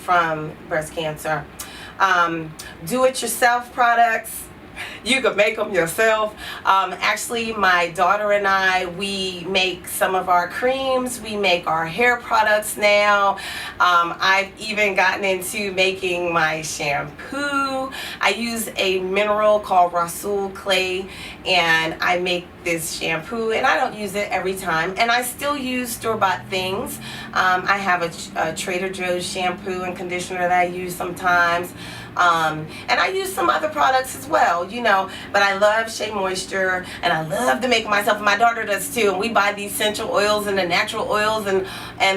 from breast cancer. Do-it-yourself products. You can make them yourself. Actually, my daughter and I, we make some of our creams. We make our hair products now. I've even gotten into making my shampoo. I use a mineral called Rorree clay, and I make this shampoo, and I don't use it every time, and I still use store-bought things. I have a Trader Joe's shampoo and conditioner that I use sometimes. And I use some other products as well, you know, but I love Shea Moisture, and I love to make it myself, and my daughter does too, and we buy the essential oils and the natural oils and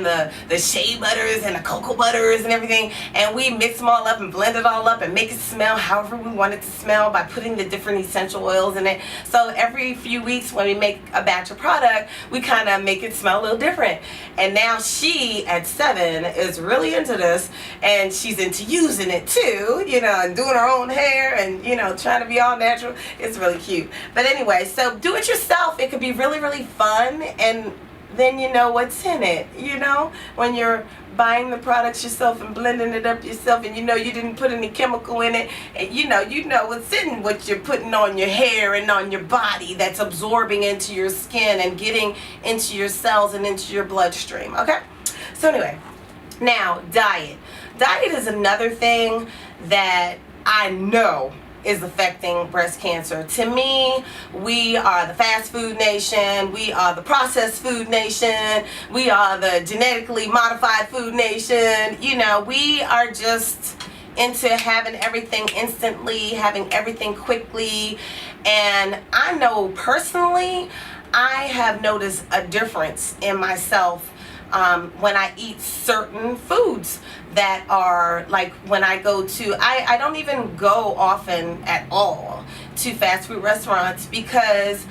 the shea butters and the cocoa butters and everything, and we mix them all up and blend it all up and make it smell however we want it to smell by putting the different essential oils in it. So every few weeks when we make a batch of product, we kind of make it smell a little different. And now she, at 7, is really into this, and she's into using it too, you know, and doing her own hair and, you know, trying to be all natural. It's really cute. But anyway, so do it yourself. It could be really, really fun, and then you know what's in it, you know, when you're buying the products yourself and blending it up yourself, and you know you didn't put any chemical in it, and you know what's in what you're putting on your hair and on your body that's absorbing into your skin and getting into your cells and into your bloodstream. Okay, so anyway, now diet is another thing that I know is affecting breast cancer. To me, we are the fast food nation, we are the processed food nation, we are the genetically modified food nation. You know, we are just into having everything instantly, having everything quickly. And I know personally, I have noticed a difference in myself when I eat certain foods that are, like, when I go to, I don't even go often at all to fast food restaurants, because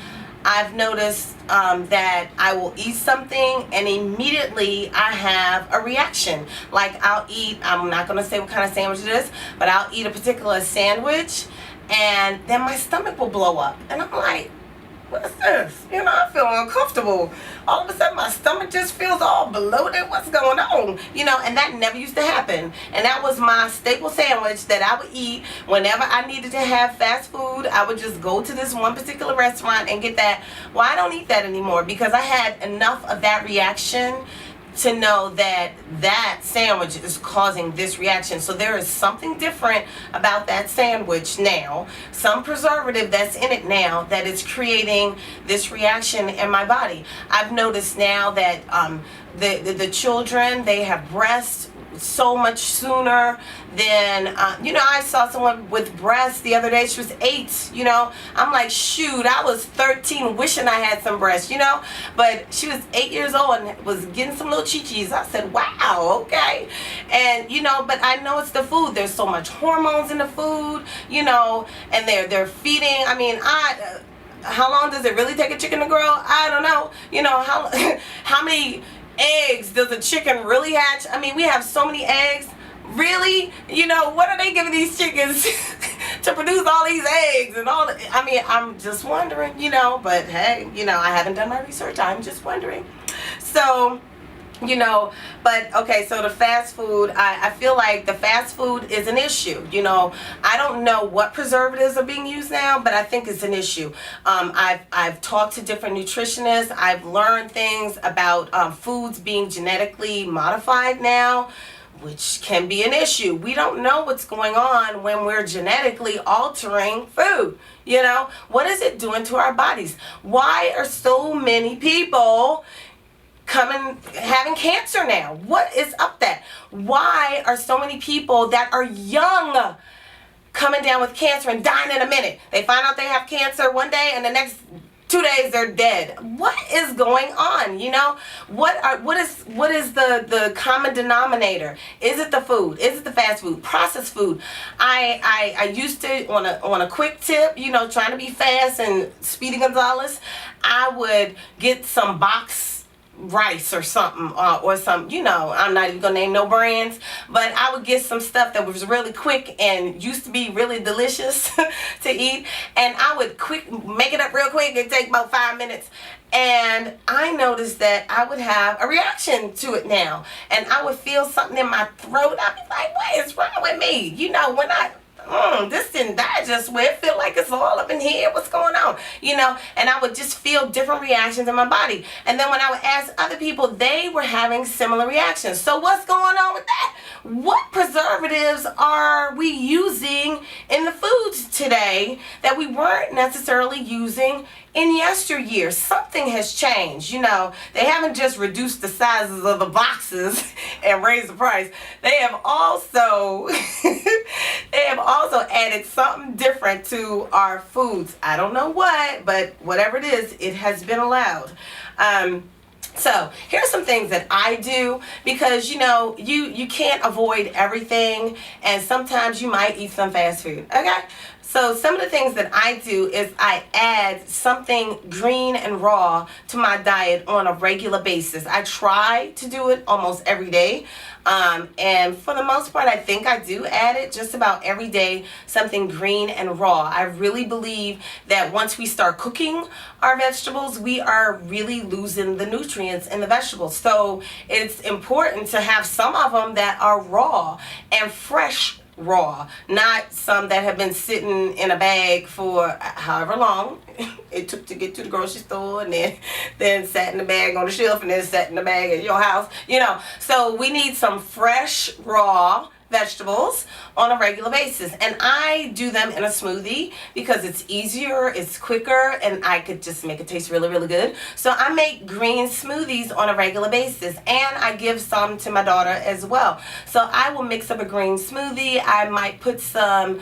I've noticed that I will eat something and immediately I have a reaction. Like, I'll eat, I'm not going to say what kind of sandwich it is, but I'll eat a particular sandwich and then my stomach will blow up. And I'm like, what's this? You know, I feel uncomfortable. All of a sudden my stomach just feels all bloated. What's going on? You know, and that never used to happen. And that was my staple sandwich that I would eat whenever I needed to have fast food. I would just go to this one particular restaurant and get that. Well, I don't eat that anymore because I had enough of that reaction to know that that sandwich is causing this reaction. So there is something different about that sandwich now, some preservative that's in it now, that is creating this reaction in my body. I've noticed now that the children, they have breasts so much sooner than you know, I saw someone with breasts the other day. She was 8, you know. I'm like, shoot, I was 13 wishing I had some breasts, you know, but she was 8 years old and was getting some little chi-chis. I said, wow, okay. And you know, but I know it's the food. There's so much hormones in the food, you know, and they're feeding. I mean, how long does it really take a chicken to grow? I don't know. You know, how many eggs does a chicken really hatch? I mean, we have so many eggs. Really? You know, what are they giving these chickens to produce all these eggs and all? I mean, I'm just wondering, you know, but hey, you know, I haven't done my research. I'm just wondering. So, you know, but okay, so the fast food, I feel like the fast food is an issue. You know, I don't know what preservatives are being used now, but I think it's an issue. I've talked to different nutritionists. I've learned things about foods being genetically modified now, which can be an issue. We don't know what's going on when we're genetically altering food. You know, what is it doing to our bodies? Why are so many people having cancer now? What is up that? Why are so many people that are young coming down with cancer and dying in a minute? They find out they have cancer one day and the next 2 days they're dead. What is going on? You know, what is the common denominator? Is it the food? Is it the fast food, processed food? I used to, on a quick tip, you know, trying to be fast and Speedy Gonzalez, I would get some box rice or something, or some, you know, I'm not even gonna name no brands, but I would get some stuff that was really quick and used to be really delicious to eat, and I would make it up real quick. It'd take about 5 minutes, and I noticed that I would have a reaction to it now, and I would feel something in my throat. I'd be like, what is wrong with me? You know, when this didn't digest well, it feel like it's all up in here, what's going on, you know? And I would just feel different reactions in my body. And then when I would ask other people, they were having similar reactions. So what's going on with that? What preservatives are we using in the foods today that we weren't necessarily using in yesteryear? Something has changed. You know, they haven't just reduced the sizes of the boxes and raised the price. They have also added something different to our foods. I don't know what, but whatever it is, it has been allowed. So here's some things that I do, because you know you can't avoid everything, and sometimes you might eat some fast food. Okay, so some of the things that I do is I add something green and raw to my diet on a regular basis. I try to do it almost every day. And for the most part, I think I do add it just about every day, something green and raw. I really believe that once we start cooking our vegetables, we are really losing the nutrients in the vegetables. So it's important to have some of them that are raw and fresh raw, not some that have been sitting in a bag for however long it took to get to the grocery store, and then sat in the bag on the shelf, and then sat in the bag at your house, you know. So we need some fresh raw vegetables on a regular basis, and I do them in a smoothie because it's easier, it's quicker, and I could just make it taste really, really good. So I make green smoothies on a regular basis, and I give some to my daughter as well. So I will mix up a green smoothie. I might put some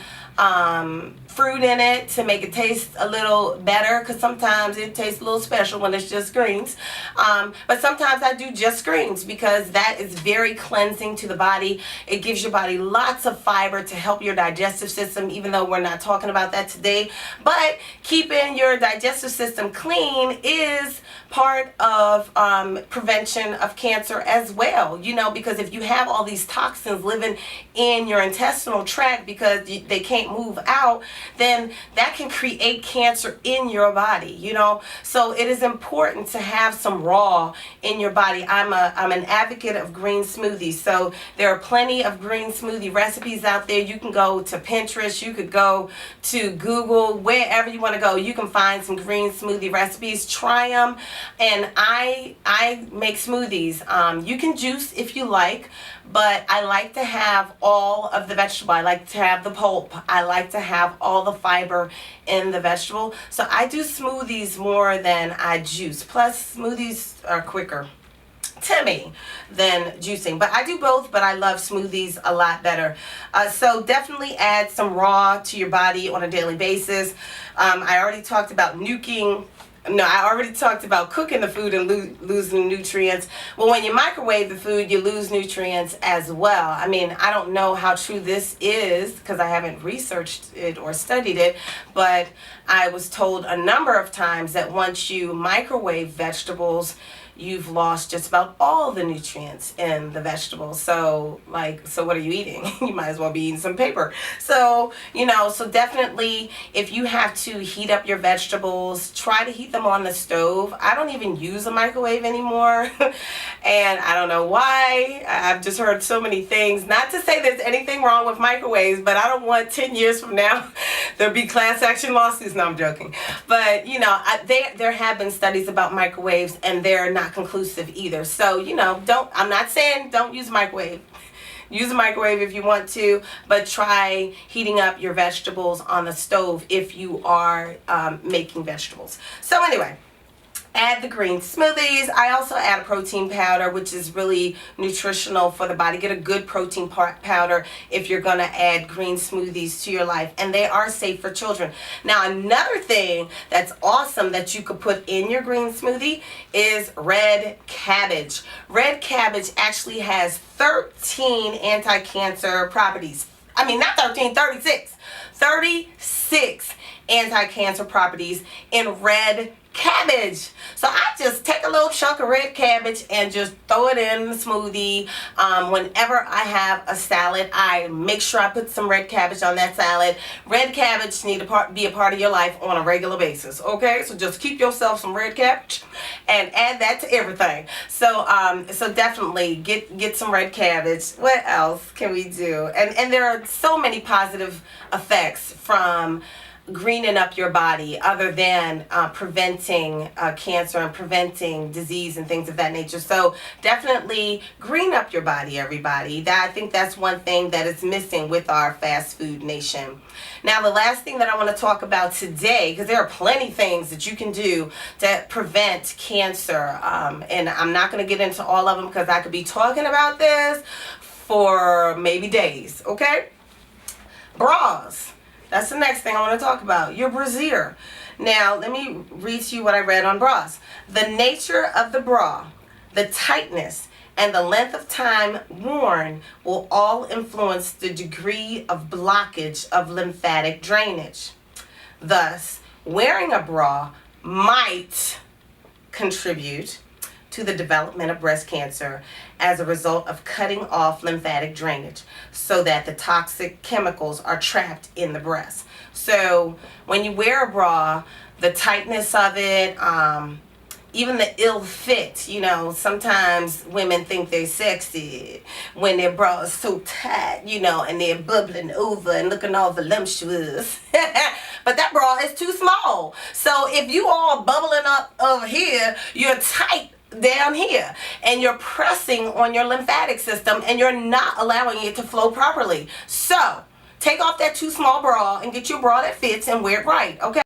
fruit in it to make it taste a little better, because sometimes it tastes a little special when it's just greens, but sometimes I do just greens because that is very cleansing to the body. It gives your body lots of fiber to help your digestive system, even though we're not talking about that today. But keeping your digestive system clean is part of prevention of cancer as well, you know, because if you have all these toxins living in your intestinal tract because they can't move out, then that can create cancer in your body, you know. So it is important to have some raw in your body. I'm an advocate of green smoothies. So there are plenty of green smoothie recipes out there. You can go to Pinterest, you could go to Google, wherever you want to go. You can find some green smoothie recipes. Try them. And I make smoothies. You can juice if you like, but I like to have all of the vegetable. I like to have the pulp. I like to have all the fiber in the vegetable. So I do smoothies more than I juice. Plus, smoothies are quicker to me than juicing, but I do both, but I love smoothies a lot better. So definitely add some raw to your body on a daily basis. I already talked about I already talked about cooking the food and losing nutrients. Well, when you microwave the food, you lose nutrients as well. I mean, I don't know how true this is because I haven't researched it or studied it, but I was told a number of times that once you microwave vegetables, you've lost just about all the nutrients in the vegetables. So what are you eating? You might as well be eating some paper. So, you know, so definitely if you have to heat up your vegetables, try to heat them on the stove. I don't even use a microwave anymore. And I don't know why. I've just heard so many things. Not to say there's anything wrong with microwaves, but I don't want 10 years from now there'll be class action lawsuits. No, I'm joking. But, you know, there have been studies about microwaves, and they're not conclusive either. So, you know, I'm not saying don't use a microwave. Use a microwave if you want to, but try heating up your vegetables on the stove if you are making vegetables. So anyway, add the green smoothies. I also add a protein powder, which is really nutritional for the body. Get a good protein powder if you're going to add green smoothies to your life. And they are safe for children. Now, another thing that's awesome that you could put in your green smoothie is red cabbage. Red cabbage actually has 13 anti-cancer properties. I mean, not 13, 36. 36 anti-cancer properties in red cabbage. So I just take a little chunk of red cabbage and just throw it in the smoothie. Whenever I have a salad, I make sure I put some red cabbage on that salad. Red cabbage need to be a part of your life on a regular basis, okay? So just keep yourself some red cabbage and add that to everything. So so definitely get some red cabbage. What else can we do? And there are so many positive effects from greening up your body, other than preventing cancer and preventing disease and things of that nature. So definitely green up your body, everybody. I think that's one thing that is missing with our fast food nation. Now, the last thing that I want to talk about today, because there are plenty of things that you can do to prevent cancer, and I'm not going to get into all of them because I could be talking about this for maybe days, okay? Bras. That's the next thing I want to talk about. Your brassiere. Now, let me read to you what I read on bras. The nature of the bra, the tightness, and the length of time worn will all influence the degree of blockage of lymphatic drainage. Thus, wearing a bra might contribute to the development of breast cancer as a result of cutting off lymphatic drainage so that the toxic chemicals are trapped in the breast. So when you wear a bra, the tightness of it, even the ill fit, you know, sometimes women think they're sexy when their bra is so tight, you know, and they're bubbling over and looking all voluptuous. But that bra is too small. So if you all bubbling up over here, you're tight down here and you're pressing on your lymphatic system and you're not allowing it to flow properly. So take off that too small bra and get you a bra that fits and wear it right, okay?